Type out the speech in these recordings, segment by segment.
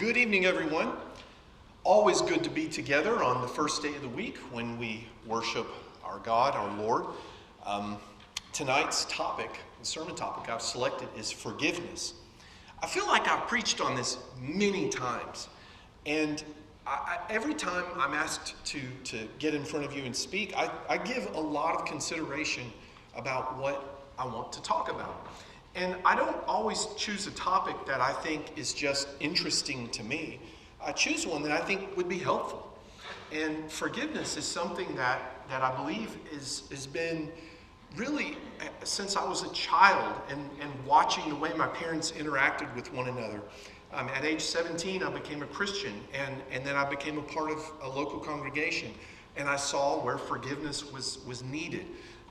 Good evening, everyone. Always good to be together on the first day of the week when we worship our God, our Lord. Tonight's topic, the sermon topic I've selected, is forgiveness. I feel like I've preached on this many times, and every time I'm asked to get in front of you and speak, I give a lot of consideration about what I want to talk about. And I don't always choose a topic that I think is just interesting to me. I choose one that I think would be helpful. And forgiveness is something that I believe has been really since I was a child and watching the way my parents interacted with one another. At age 17, I became a Christian, and then I became a part of a local congregation, and I saw where forgiveness was needed.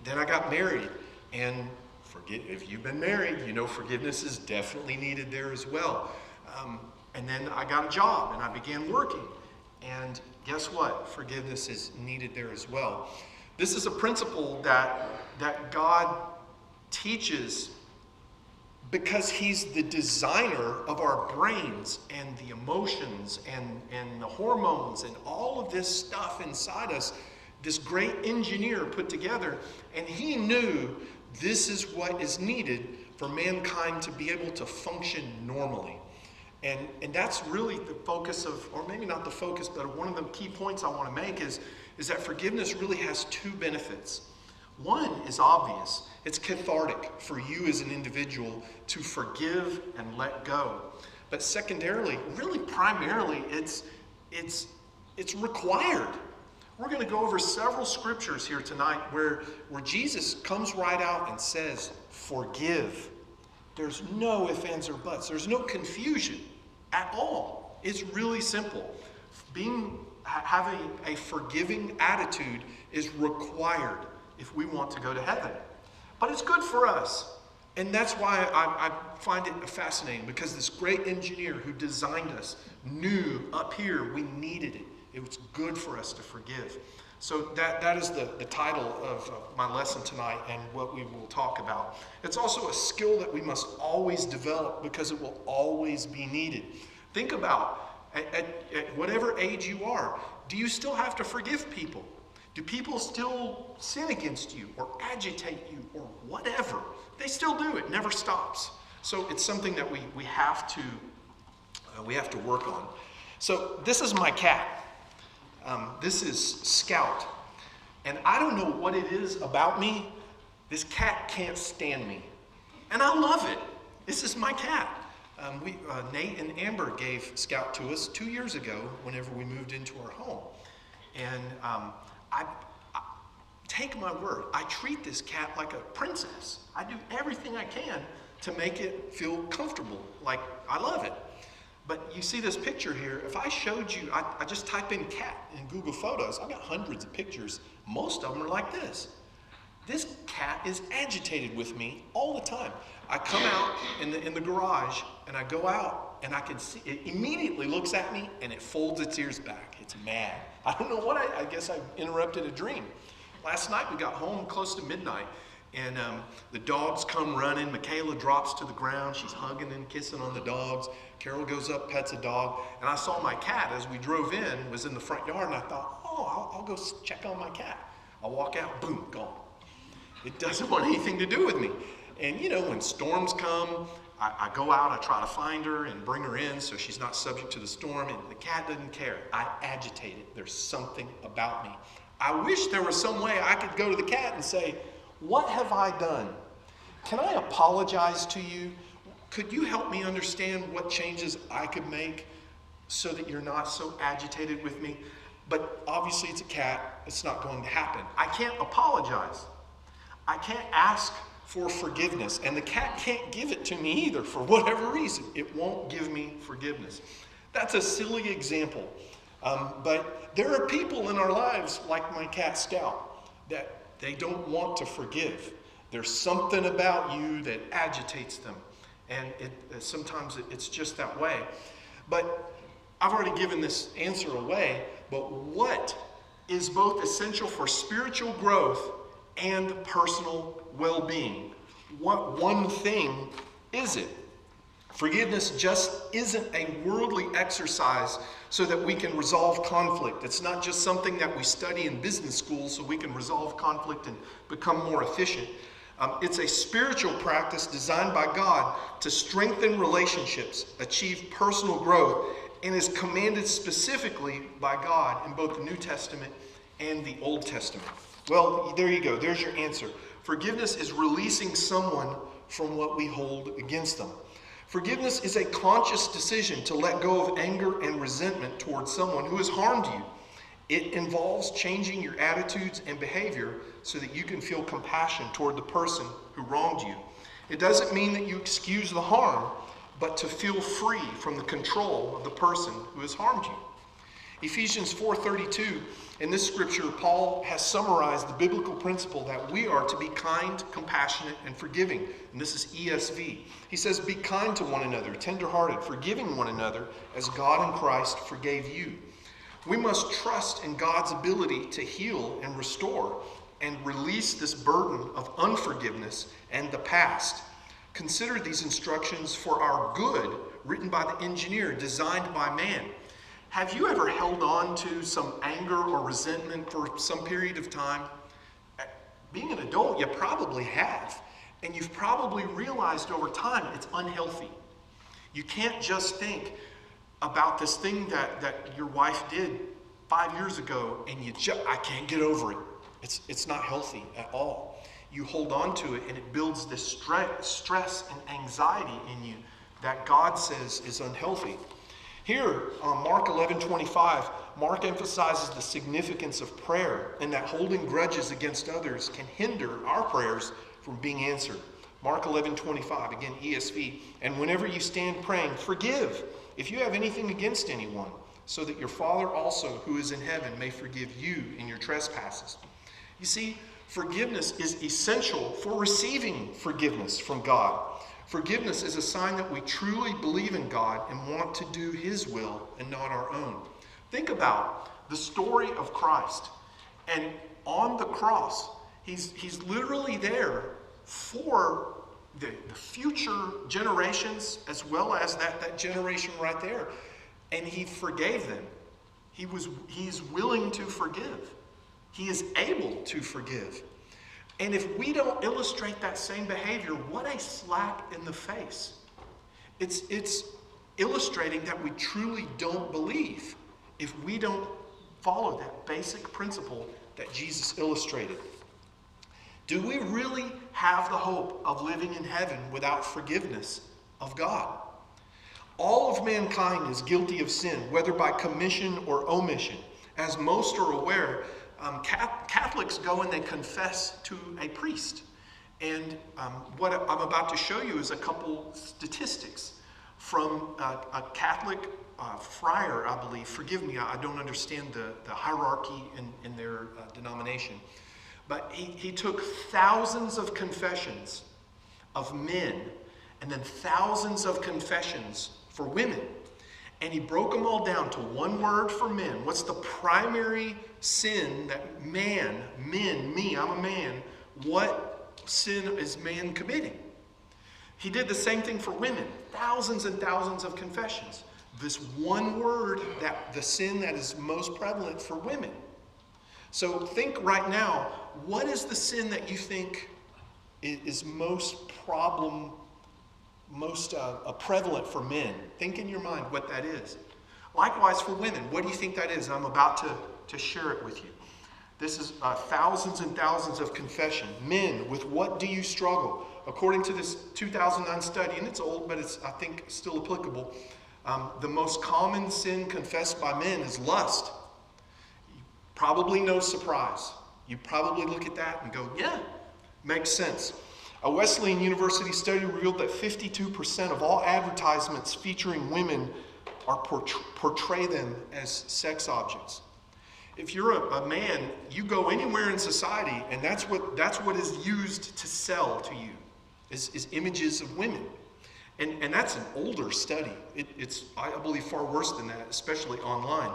Then I got married, and if you've been married, you know forgiveness is definitely needed there as well. And then I got a job, and I began working, and guess what? Forgiveness is needed there as well. This is a principle that God teaches because He's the designer of our brains and the emotions and the hormones and all of this stuff inside us, this great engineer put together, and He knew this is what is needed for mankind to be able to function normally. And that's really the focus of, or maybe not the focus, but one of the key points I want to make is that forgiveness really has two benefits. One is obvious. It's cathartic for you as an individual to forgive and let go. But secondarily, really primarily, it's required. We're going to go over several scriptures here tonight where Jesus comes right out and says, forgive. There's no ifs, ands, or buts. There's no confusion at all. It's really simple. Having a forgiving attitude is required if we want to go to heaven. But it's good for us. And that's why I find it fascinating, because this great engineer who designed us knew up here we needed it. It was good for us to forgive. So that is the title of my lesson tonight and what we will talk about. It's also a skill that we must always develop because it will always be needed. Think about, at whatever age you are, do you still have to forgive people? Do people still sin against you or agitate you or whatever? They still do. It never stops. So it's something that we have to work on. So this is my cat. This is Scout, and I don't know what it is about me. This cat can't stand me, and I love it. This is my cat. Nate and Amber gave Scout to us 2 years ago whenever we moved into our home, and I take my word, I treat this cat like a princess. I do everything I can to make it feel comfortable, like I love it. But you see this picture here. If I showed you, I just type in cat in Google Photos. I've got hundreds of pictures. Most of them are like this. This cat is agitated with me all the time. I come out in the garage, and I go out, and I can see it immediately looks at me, and it folds its ears back. It's mad. I don't know what I guess I interrupted a dream. Last night we got home close to midnight, and the dogs come running. Michaela drops to the ground. She's hugging and kissing on the dogs. Carol goes up, pets a dog. And I saw my cat as we drove in, was in the front yard, and I thought, I'll go check on my cat. I'll walk out, boom, gone. It doesn't want anything to do with me. And when storms come, I go out, I try to find her and bring her in so she's not subject to the storm, and the cat doesn't care. I agitate it. There's something about me. I wish there was some way I could go to the cat and say, what have I done? Can I apologize to you? Could you help me understand what changes I could make so that you're not so agitated with me? But obviously it's a cat. It's not going to happen. I can't apologize. I can't ask for forgiveness. And the cat can't give it to me either for whatever reason. It won't give me forgiveness. That's a silly example. But there are people in our lives like my cat Scout that they don't want to forgive. There's something about you that agitates them. And sometimes it's just that way. But I've already given this answer away. But what is both essential for spiritual growth and personal well-being? What one thing is it? Forgiveness just isn't a worldly exercise so that we can resolve conflict. It's not just something that we study in business school so we can resolve conflict and become more efficient. It's a spiritual practice designed by God to strengthen relationships, achieve personal growth, and is commanded specifically by God in both the New Testament and the Old Testament. Well, there you go. There's your answer. Forgiveness is releasing someone from what we hold against them. Forgiveness is a conscious decision to let go of anger and resentment towards someone who has harmed you. It involves changing your attitudes and behavior so that you can feel compassion toward the person who wronged you. It doesn't mean that you excuse the harm, but to feel free from the control of the person who has harmed you. Ephesians 4:32, in this scripture, Paul has summarized the biblical principle that we are to be kind, compassionate, and forgiving. And this is ESV. He says, be kind to one another, tenderhearted, forgiving one another as God in Christ forgave you. We must trust in God's ability to heal and restore and release this burden of unforgiveness and the past. Consider these instructions for our good, written by the engineer, designed by man. Have you ever held on to some anger or resentment for some period of time? Being an adult, you probably have. And you've probably realized over time it's unhealthy. You can't just think about this thing that your wife did 5 years ago and I can't get over it. It's not healthy at all. You hold on to it and it builds this stress and anxiety in you that God says is unhealthy. Here, Mark 11:25, Mark emphasizes the significance of prayer and that holding grudges against others can hinder our prayers from being answered. Mark 11:25, again ESV, and whenever you stand praying, forgive if you have anything against anyone, so that your Father also who is in heaven may forgive you in your trespasses. You see, forgiveness is essential for receiving forgiveness from God. Forgiveness is a sign that we truly believe in God and want to do His will and not our own. Think about the story of Christ. And on the cross, He's literally there for the future generations as well as that generation right there. And He forgave them. He's willing to forgive. He is able to forgive. And if we don't illustrate that same behavior, what a slap in the face. It's illustrating that we truly don't believe if we don't follow that basic principle that Jesus illustrated. Do we really have the hope of living in heaven without forgiveness of God? All of mankind is guilty of sin, whether by commission or omission. As most are aware, Catholics go and they confess to a priest. And what I'm about to show you is a couple statistics from a Catholic friar, I believe. Forgive me, I don't understand the hierarchy in their denomination. But he took thousands of confessions of men and then thousands of confessions for women. And he broke them all down to one word for men. What's the primary sin that me, I'm a man, what sin is man committing? He did the same thing for women. Thousands and thousands of confessions. This one word, that the sin that is most prevalent for women. So think right now, what is the sin that you think is most prevalent for men? Think in your mind what that is. Likewise for women, what do you think that is? I'm about to share it with you. This is thousands and thousands of confession. Men, with what do you struggle? According to this 2009 study, and it's old, but it's, I think, still applicable, the most common sin confessed by men is lust. Probably no surprise. You probably look at that and go, yeah, makes sense. A Wesleyan University study revealed that 52% of all advertisements featuring women portray them as sex objects. If you're a man, you go anywhere in society, and that's what is used to sell to you, is images of women. And that's an older study. It's, I believe, far worse than that, especially online.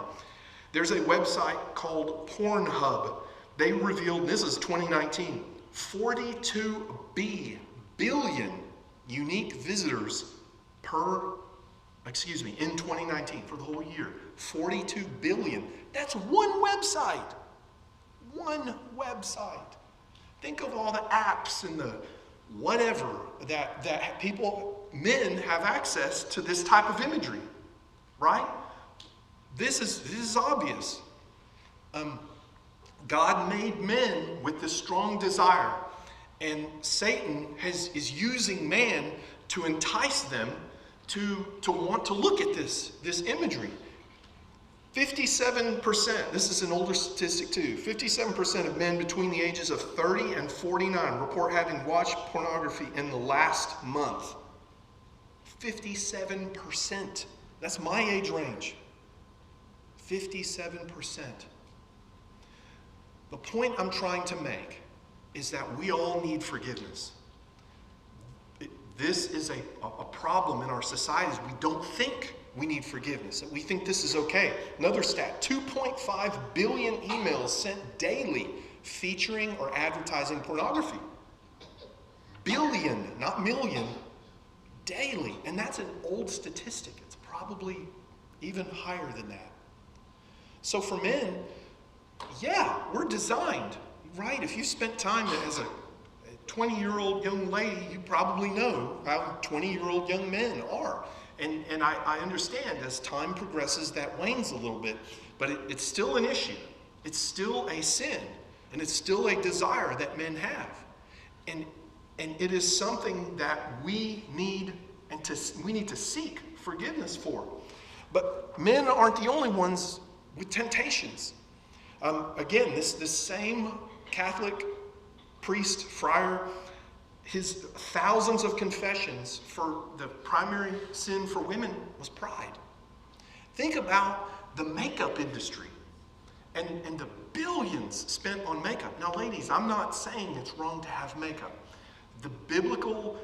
There's a website called Pornhub. They revealed, this is 2019, 42 billion unique visitors in 2019, for the whole year, 42 billion. That's one website. One website. Think of all the apps and the whatever that men have access to this type of imagery, right? This is obvious. God made men with this strong desire, and Satan is using man to entice them to want to look at this imagery. 57%, this is an older statistic too, 57% of men between the ages of 30 and 49 report having watched pornography in the last month. 57%. That's my age range. 57%. The point I'm trying to make is that we all need forgiveness. This is a problem in our societies. We don't think we need forgiveness. We think this is okay. Another stat, 2.5 billion emails sent daily featuring or advertising pornography. Billion, not million, daily. And that's an old statistic. It's probably even higher than that. So for men, yeah, we're designed, right? If you spent time as a 20-year-old young lady, you probably know how 20-year-old young men are. And I understand as time progresses that wanes a little bit, but it's still an issue. It's still a sin, and it's still a desire that men have. And it is something that we need to seek forgiveness for. But men aren't the only ones with temptations. Again, this same Catholic priest, friar, his thousands of confessions for the primary sin for women was pride. Think about the makeup industry and the billions spent on makeup. Now, ladies, I'm not saying it's wrong to have makeup. The biblical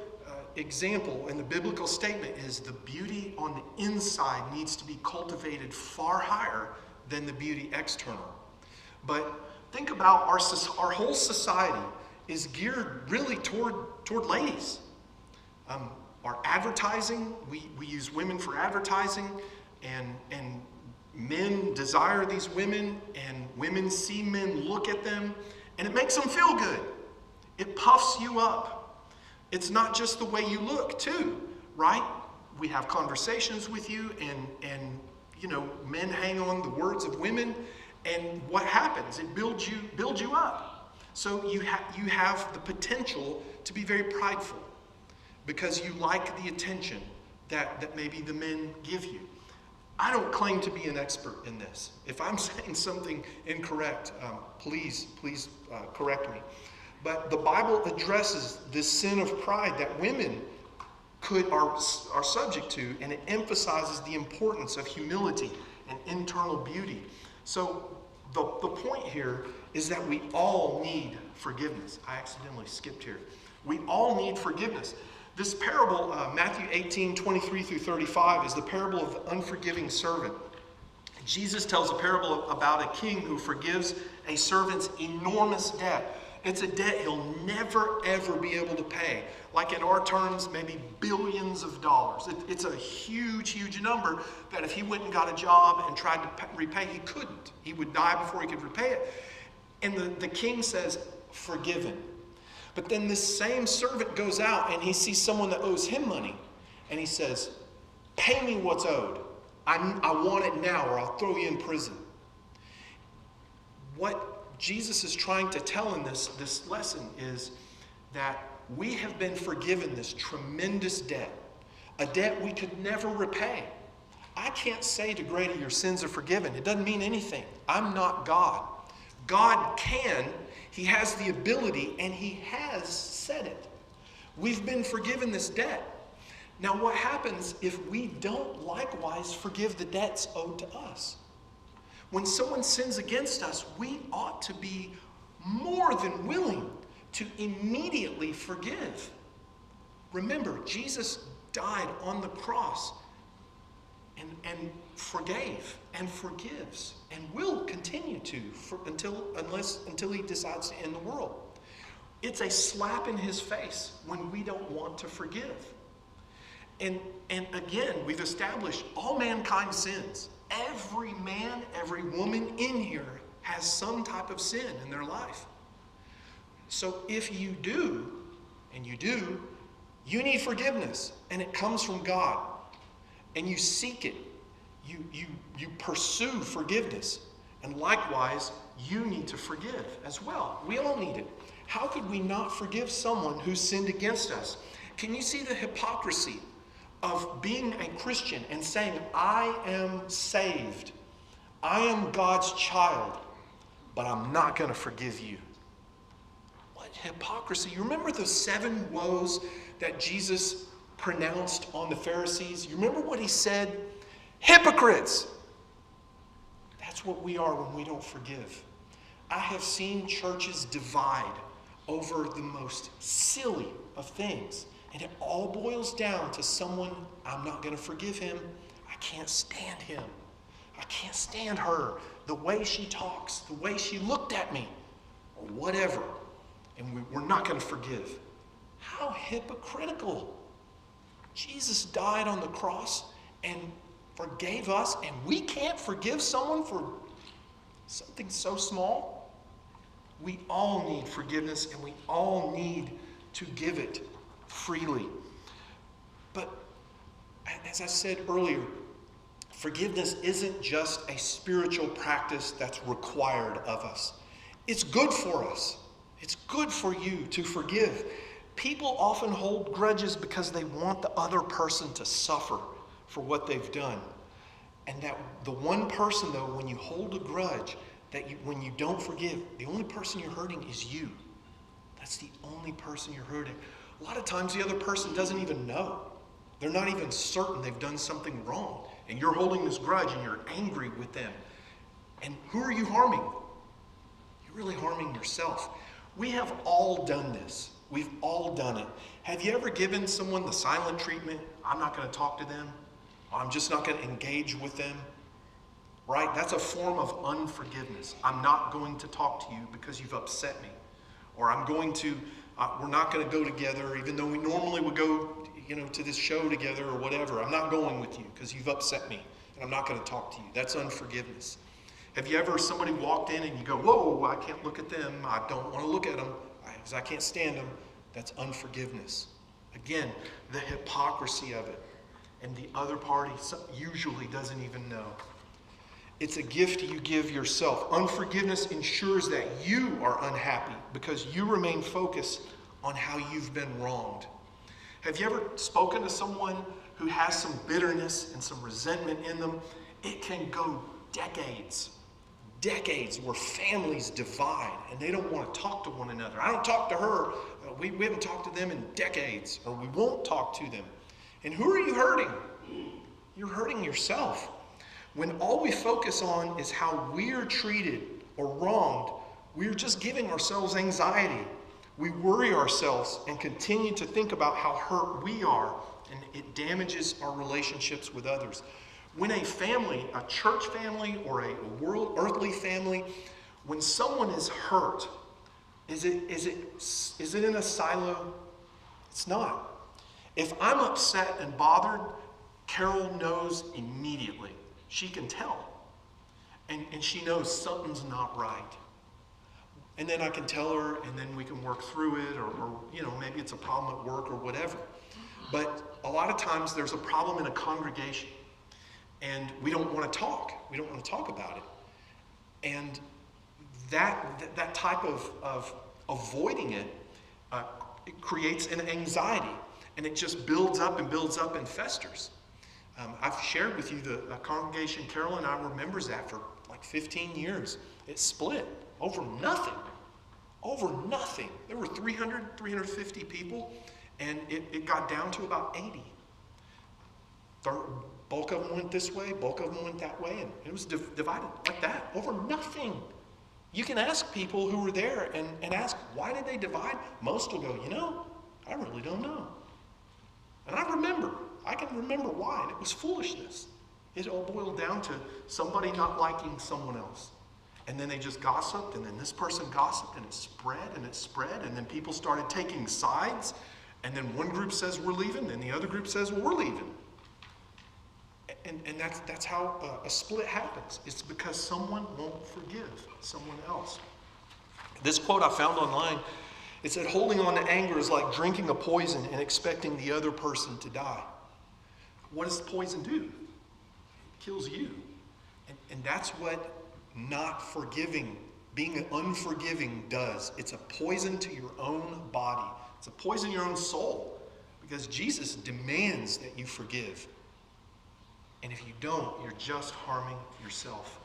example and the biblical statement is the beauty on the inside needs to be cultivated far higher than the beauty external. But think about our whole society is geared really toward ladies. Our advertising, we use women for advertising, and men desire these women, and women see men look at them, and it makes them feel good. It puffs you up. It's not just the way you look, too, right? We have conversations with you, and you know, men hang on the words of women, and what happens? It builds you up. So you have the potential to be very prideful because you like the attention that maybe the men give you. I don't claim to be an expert in this. If I'm saying something incorrect, please correct me. But the Bible addresses this sin of pride that women are subject to, and it emphasizes the importance of humility and internal beauty. So the point here is that we all need forgiveness. I accidentally skipped here. We all need forgiveness. This parable, Matthew 18, 23 through 35, is the parable of the unforgiving servant. Jesus tells a parable about a king who forgives a servant's enormous debt. It's a debt he'll never, ever be able to pay. Like in our terms, maybe billions of dollars. It's a huge, huge number that if he went and got a job and tried to repay, he couldn't. He would die before he could repay it. And the king says, forgiven. But then this same servant goes out and he sees someone that owes him money. And he says, pay me what's owed. I want it now or I'll throw you in prison. What Jesus is trying to tell in this lesson is that we have been forgiven this tremendous debt, a debt we could never repay. I can't say to Grady, your sins are forgiven. It doesn't mean anything. I'm not God. God can. He has the ability, and he has said it. We've been forgiven this debt. Now, what happens if we don't likewise forgive the debts owed to us? When someone sins against us, we ought to be more than willing to immediately forgive. Remember, Jesus died on the cross and forgave and forgives and will continue to until he decides to end the world. It's a slap in his face when we don't want to forgive. And again, we've established all mankind sins. Every man, every woman in here has some type of sin in their life. So if you do, and you do, you need forgiveness. And it comes from God. And you seek it. You pursue forgiveness. And likewise, you need to forgive as well. We all need it. How could we not forgive someone who sinned against us? Can you see the hypocrisy of being a Christian and saying, I am saved. I am God's child, but I'm not going to forgive you. What hypocrisy. You remember the 7 woes that Jesus pronounced on the Pharisees? You remember what he said? Hypocrites! That's what we are when we don't forgive. I have seen churches divide over the most silly of things. And it all boils down to someone, I'm not going to forgive him. I can't stand him. I can't stand her. The way she talks, the way she looked at me, or whatever. And we're not going to forgive. How hypocritical. Jesus died on the cross and forgave us, and we can't forgive someone for something so small? We all need forgiveness, and we all need to give it freely. But as I said earlier, forgiveness isn't just a spiritual practice that's required of us. It's good for us. It's good for you to forgive. People often hold grudges because they want the other person to suffer for what they've done. And that the one person, though, when you hold a grudge, when you don't forgive, the only person you're hurting is you. That's the only person you're hurting. A lot of times the other person doesn't even know. They're not even certain they've done something wrong. And you're holding this grudge and you're angry with them. And who are you harming? You're really harming yourself. We have all done this. We've all done it. Have you ever given someone the silent treatment? I'm not going to talk to them. I'm just not going to engage with them. Right? That's a form of unforgiveness. I'm not going to talk to you because you've upset me. Or I'm going to, we're not going to go together even though we normally would go, to this show together or whatever. I'm not going with you because you've upset me and I'm not going to talk to you. That's unforgiveness. Have you ever, somebody walked in and you go, whoa, I can't look at them. I don't want to look at them because I can't stand them. That's unforgiveness. Again, the hypocrisy of it. And the other party usually doesn't even know. It's a gift you give yourself. Unforgiveness ensures that you are unhappy because you remain focused on how you've been wronged. Have you ever spoken to someone who has some bitterness and some resentment in them? It can go decades where families divide and they don't want to talk to one another. I don't talk to her. We haven't talked to them in decades, or we won't talk to them. And who are you hurting? You're hurting yourself. When all we focus on is how we're treated or wronged, we're just giving ourselves anxiety. We worry ourselves and continue to think about how hurt we are, and it damages our relationships with others. When a family, a church family or a earthly family, when someone is hurt, is it in a silo? It's not. If I'm upset and bothered, Carol knows immediately. She can tell. And she knows something's not right. And then I can tell her, and then we can work through it, or maybe it's a problem at work or whatever. But a lot of times there's a problem in a congregation, and we don't want to talk. We don't want to talk about it. And that type of avoiding it, it creates an anxiety. And it just builds up and festers. I've shared with you the congregation Carol and I were members at for like 15 years. It split over nothing. Over nothing. There were 300, 350 people, and it got down to about 80. Bulk of them went this way, bulk of them went that way, and it was divided like that over nothing. You can ask people who were there and ask, why did they divide? Most will go, I really don't know. And I can remember why, and it was foolishness. It all boiled down to somebody not liking someone else. And then they just gossiped, and then this person gossiped, and it spread, and then people started taking sides. And then one group says we're leaving, and the other group says, well, we're leaving. And that's how a split happens. It's because someone won't forgive someone else. This quote I found online, it said, holding on to anger is like drinking a poison and expecting the other person to die. What does the poison do? It kills you. And that's what not forgiving, being unforgiving does. It's a poison to your own body. It's a poison to your own soul. Because Jesus demands that you forgive. And if you don't, you're just harming yourself.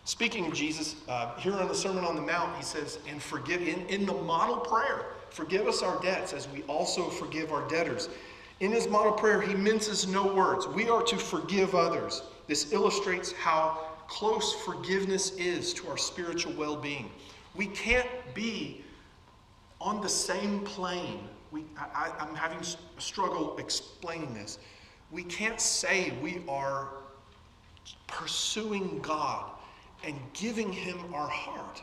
Speaking of Jesus, here on the Sermon on the Mount, he says, and forgive, in the model prayer, forgive us our debts as we also forgive our debtors. In his model prayer, he minces no words. We are to forgive others. This illustrates how close forgiveness is to our spiritual well-being. We can't be on the same plane. I'm having a struggle explaining this. We can't say we are pursuing God and giving him our heart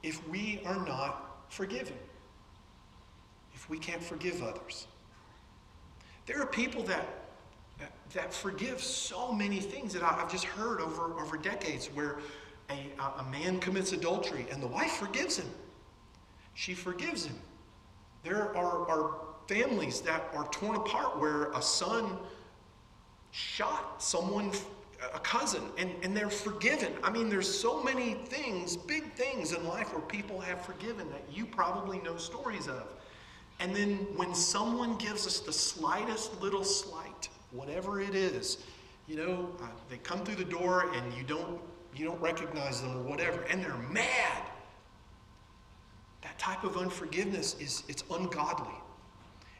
if we are not forgiving, if we can't forgive others. There are people that forgive so many things that I've just heard over decades, where a man commits adultery and the wife forgives him. She forgives him. There are families that are torn apart where a son shot someone, a cousin, and they're forgiven. I mean, there's so many things, big things in life where people have forgiven that you probably know stories of. And then when someone gives us the slightest little slight, whatever it is, they come through the door and you don't recognize them or whatever, and they're mad. That type of unforgiveness it's ungodly.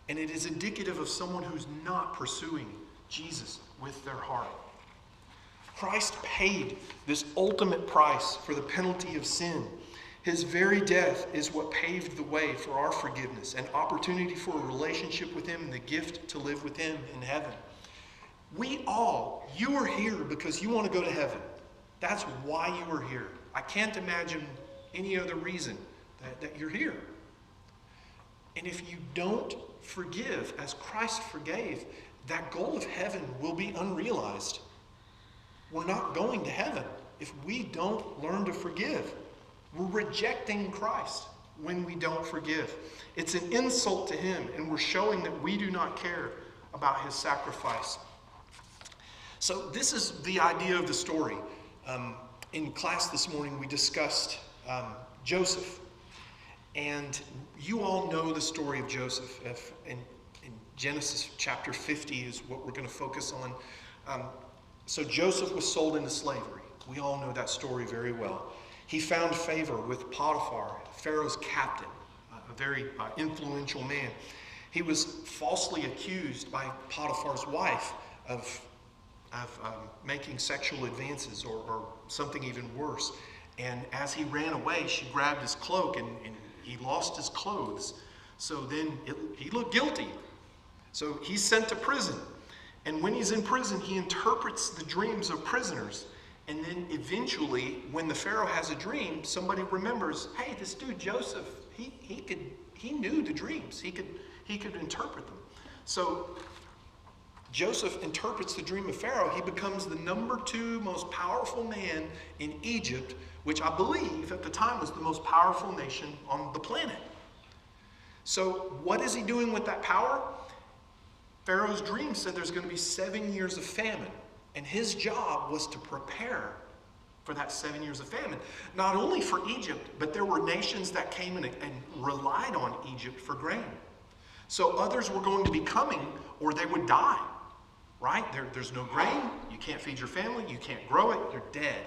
And it is indicative of someone who's not pursuing Jesus with their heart. Christ paid this ultimate price for the penalty of sin. His very death is what paved the way for our forgiveness, an opportunity for a relationship with him, and the gift to live with him in heaven. You are here because you want to go to heaven. That's why you are here. I can't imagine any other reason that you're here. And if you don't forgive as Christ forgave, that goal of heaven will be unrealized. We're not going to heaven if we don't learn to forgive. We're rejecting Christ when we don't forgive. It's an insult to him, and we're showing that we do not care about his sacrifice. So this is the idea of the story. In class this morning, we discussed Joseph. And you all know the story of Joseph. In Genesis chapter 50 is what we're going to focus on. So Joseph was sold into slavery. We all know that story very well. He found favor with Potiphar, Pharaoh's captain, a very influential man. He was falsely accused by Potiphar's wife of making sexual advances or something even worse. And as he ran away, she grabbed his cloak and he lost his clothes. So then he looked guilty. So he's sent to prison. And when he's in prison, he interprets the dreams of prisoners. And then eventually, when the Pharaoh has a dream, somebody remembers, hey, this dude Joseph, he knew the dreams. He could interpret them. So Joseph interprets the dream of Pharaoh. He becomes the number 2 most powerful man in Egypt, which I believe at the time was the most powerful nation on the planet. So what is he doing with that power? Pharaoh's dream said there's going to be 7 years of famine. And his job was to prepare for that 7 years of famine. Not only for Egypt, but there were nations that came in and relied on Egypt for grain. So others were going to be coming or they would die, right? There's no grain, you can't feed your family, you can't grow it, you're dead.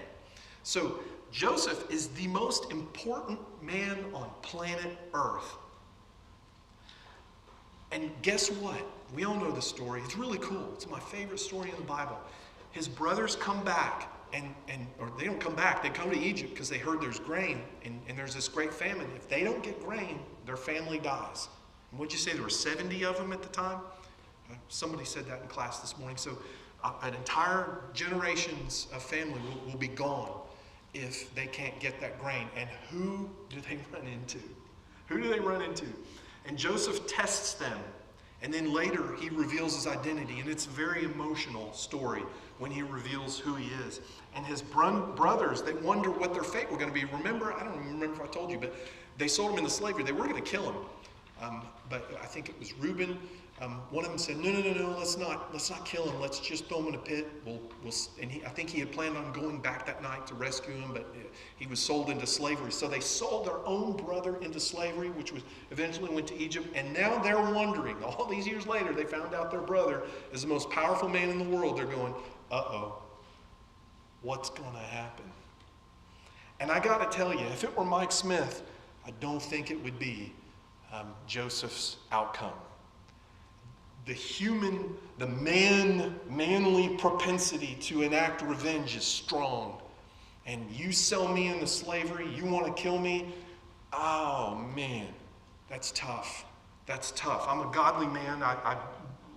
So Joseph is the most important man on planet Earth. And guess what? We all know the story. It's really cool. It's my favorite story in the Bible. His brothers come back, or they don't come back, they come to Egypt because they heard there's grain, and there's this great famine. If they don't get grain, their family dies. And what'd you say, there were 70 of them at the time? Somebody said that in class this morning. So an entire generations of family will be gone if they can't get that grain. And who do they run into? Who do they run into? And Joseph tests them And then later, he reveals his identity, and it's a very emotional story when he reveals who he is. And his brothers, they wonder what their fate were going to be. Remember, I don't remember if I told you, but they sold him into slavery. They were going to kill him. But I think it was Reuben. One of them said, no, let's not kill him. Let's just throw him in a pit. I think he had planned on going back that night to rescue him, but he was sold into slavery. So they sold their own brother into slavery, which was eventually went to Egypt. And now they're wondering, all these years later, they found out their brother is the most powerful man in the world. They're going, uh-oh, what's going to happen? And I got to tell you, if it were Mike Smith, I don't think it would be Joseph's outcome. The manly propensity to enact revenge is strong. And you sell me into slavery, you want to kill me? Oh, man, that's tough. That's tough. I'm a godly man. I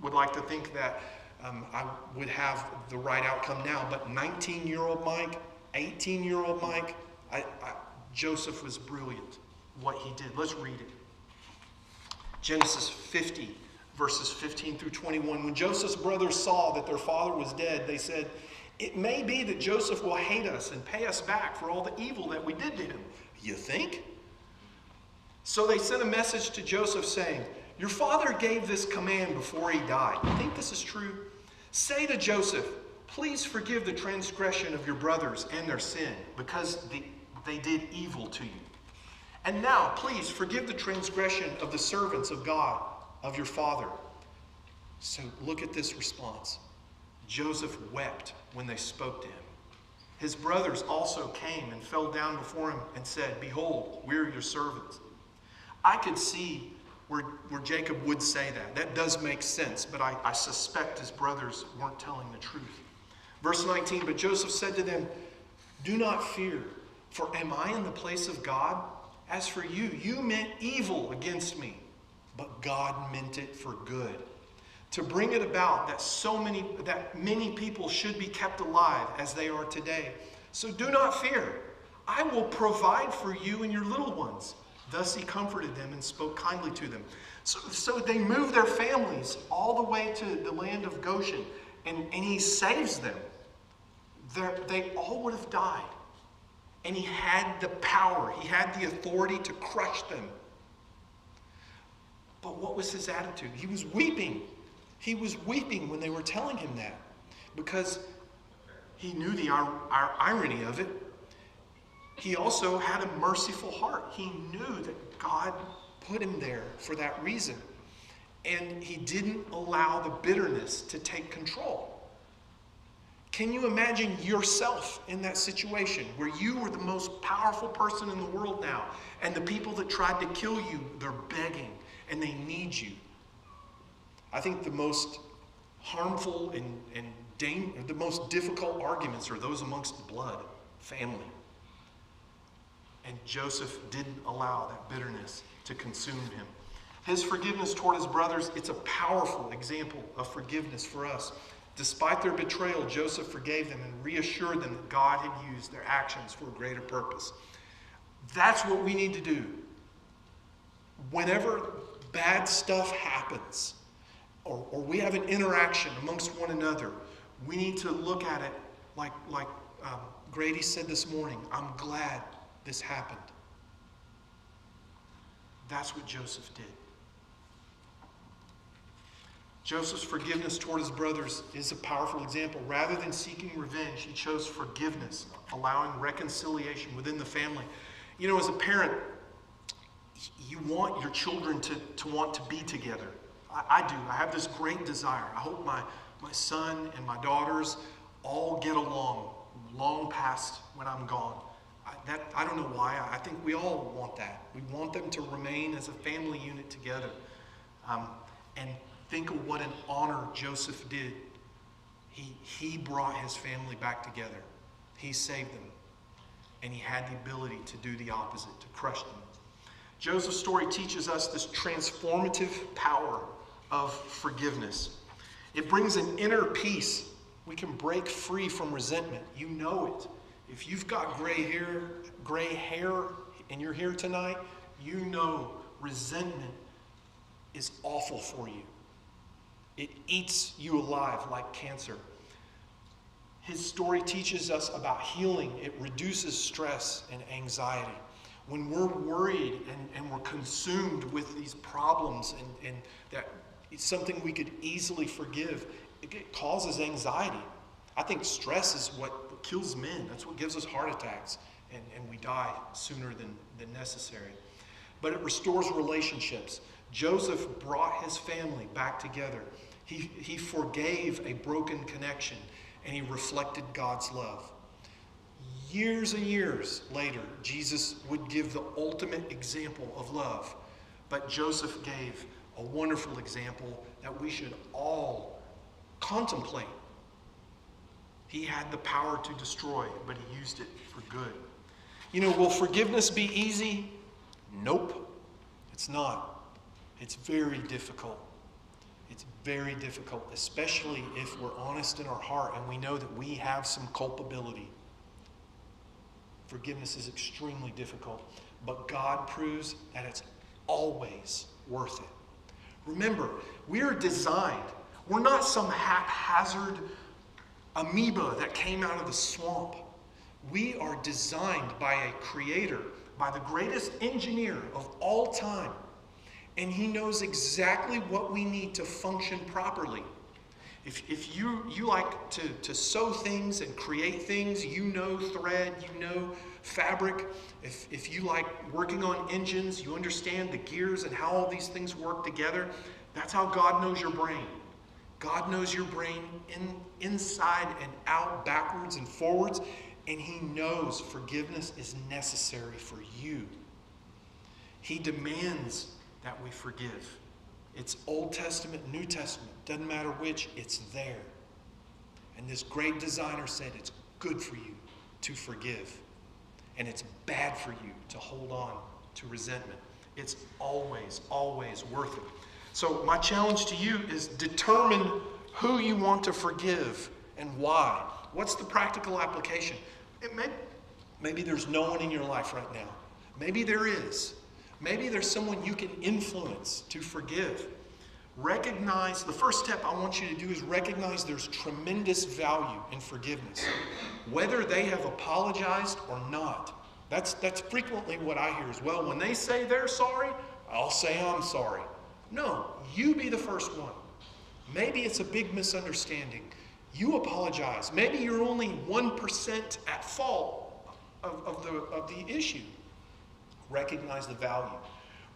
would like to think that I would have the right outcome now. But 19-year-old Mike, 18-year-old Mike, Joseph was brilliant, what he did. Let's read it. Genesis 50. Verses 15 through 21. When Joseph's brothers saw that their father was dead, they said, "It may be that Joseph will hate us and pay us back for all the evil that we did to him." You think? So they sent a message to Joseph saying, "Your father gave this command before he died." You think this is true? "Say to Joseph, please forgive the transgression of your brothers and their sin, because they did evil to you. And now, please forgive the transgression of the servants of God, of your father." So look at this response. Joseph wept when they spoke to him. His brothers also came and fell down before him and said, "Behold, we're your servants." I could see where Jacob would say that. That does make sense, but I suspect his brothers weren't telling the truth. Verse 19, "But Joseph said to them, 'Do not fear, for am I in the place of God? As for you, you meant evil against me, but God meant it for good, to bring it about that many people should be kept alive as they are today. So do not fear. I will provide for you and your little ones.' Thus he comforted them and spoke kindly to them." So they moved their families all the way to the land of Goshen, and he saves them. They all would have died. And he had the power, he had the authority to crush them. But what was his attitude? He was weeping. He was weeping when they were telling him that, because he knew the irony of it. He also had a merciful heart. He knew that God put him there for that reason. And he didn't allow the bitterness to take control. Can you imagine yourself in that situation where you were the most powerful person in the world now, and the people that tried to kill you, they're begging and they need you? I think the most harmful and the most difficult arguments are those amongst blood, family. And Joseph didn't allow that bitterness to consume him. His forgiveness toward his brothers, it's a powerful example of forgiveness for us. Despite their betrayal, Joseph forgave them and reassured them that God had used their actions for a greater purpose. That's what we need to do. Whenever bad stuff happens, or we have an interaction amongst one another, we need to look at it like Grady said this morning, "I'm glad this happened." That's what Joseph did. Joseph's forgiveness toward his brothers is a powerful example. Rather than seeking revenge, he chose forgiveness, allowing reconciliation within the family. You know, as a parent, you want your children to want to be together. I do. I have this great desire. I hope my son and my daughters all get along long past when I'm gone. I don't know why. I think we all want that. We want them to remain as a family unit together. And think of what an honor Joseph did. He brought his family back together. He saved them. And he had the ability to do the opposite, to crush them. Joseph's story teaches us this transformative power of forgiveness. It brings an inner peace. We can break free from resentment. You know it. If you've got gray hair and you're here tonight, you know resentment is awful for you. It eats you alive like cancer. His story teaches us about healing. It reduces stress and anxiety. When we're worried and we're consumed with these problems and that it's something we could easily forgive, it causes anxiety. I think stress is what kills men. That's what gives us heart attacks, and we die sooner than necessary. But it restores relationships. Joseph brought his family back together. He forgave a broken connection, and he reflected God's love. Years and years later, Jesus would give the ultimate example of love. But Joseph gave a wonderful example that we should all contemplate. He had the power to destroy, but he used it for good. Will forgiveness be easy? Nope, it's not. It's very difficult. It's very difficult, especially if we're honest in our heart and we know that we have some culpability. Forgiveness is extremely difficult, but God proves that it's always worth it. Remember, we are designed. We're not some haphazard amoeba that came out of the swamp. We are designed by a creator, by the greatest engineer of all time. And he knows exactly what we need to function properly. If you like to sew things and create things, thread, fabric. If you like working on engines, you understand the gears and how all these things work together. That's how God knows your brain. God knows your brain inside and out, backwards and forwards, and he knows forgiveness is necessary for you. He demands that we forgive. It's Old Testament, New Testament, doesn't matter which, it's there. And this great designer said it's good for you to forgive, and it's bad for you to hold on to resentment. It's always, always worth it. So my challenge to you is determine who you want to forgive and why. What's the practical application? Maybe there's no one in your life right now. Maybe there is. Maybe there's someone you can influence to forgive. Recognize, the first step I want you to do is recognize there's tremendous value in forgiveness, whether they have apologized or not. That's frequently what I hear as well. When they say they're sorry, I'll say I'm sorry. No, you be the first one. Maybe it's a big misunderstanding. You apologize. Maybe you're only 1% at fault of the issue. Recognize the value.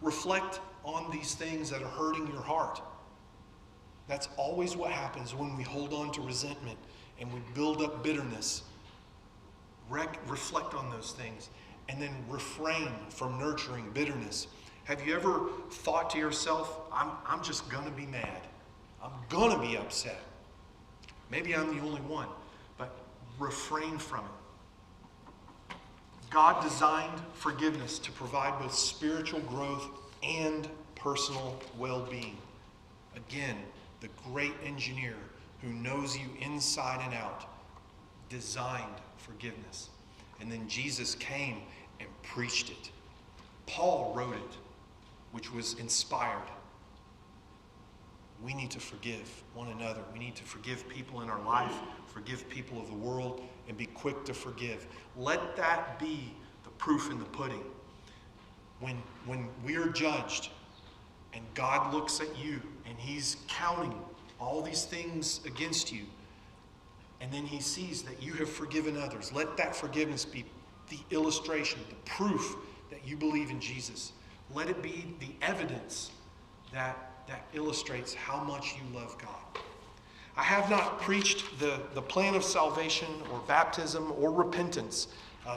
Reflect on these things that are hurting your heart. That's always what happens when we hold on to resentment and we build up bitterness. Reflect on those things and then refrain from nurturing bitterness. Have you ever thought to yourself, I'm just going to be mad. I'm going to be upset. Maybe I'm the only one, but refrain from it. God designed forgiveness to provide both spiritual growth and personal well-being. Again, the great engineer who knows you inside and out designed forgiveness. And then Jesus came and preached it. Paul wrote it, which was inspired. We need to forgive one another. We need to forgive people in our life, forgive people of the world, and be quick to forgive. Let that be the proof in the pudding. When we're judged and God looks at you and he's counting all these things against you, and then he sees that you have forgiven others, let that forgiveness be the illustration, the proof that you believe in Jesus. Let it be the evidence that illustrates how much you love God. I have not preached the plan of salvation or baptism or repentance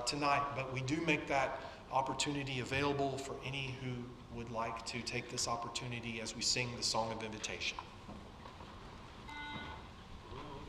tonight, but we do make that opportunity available for any who would like to take this opportunity as we sing the song of invitation.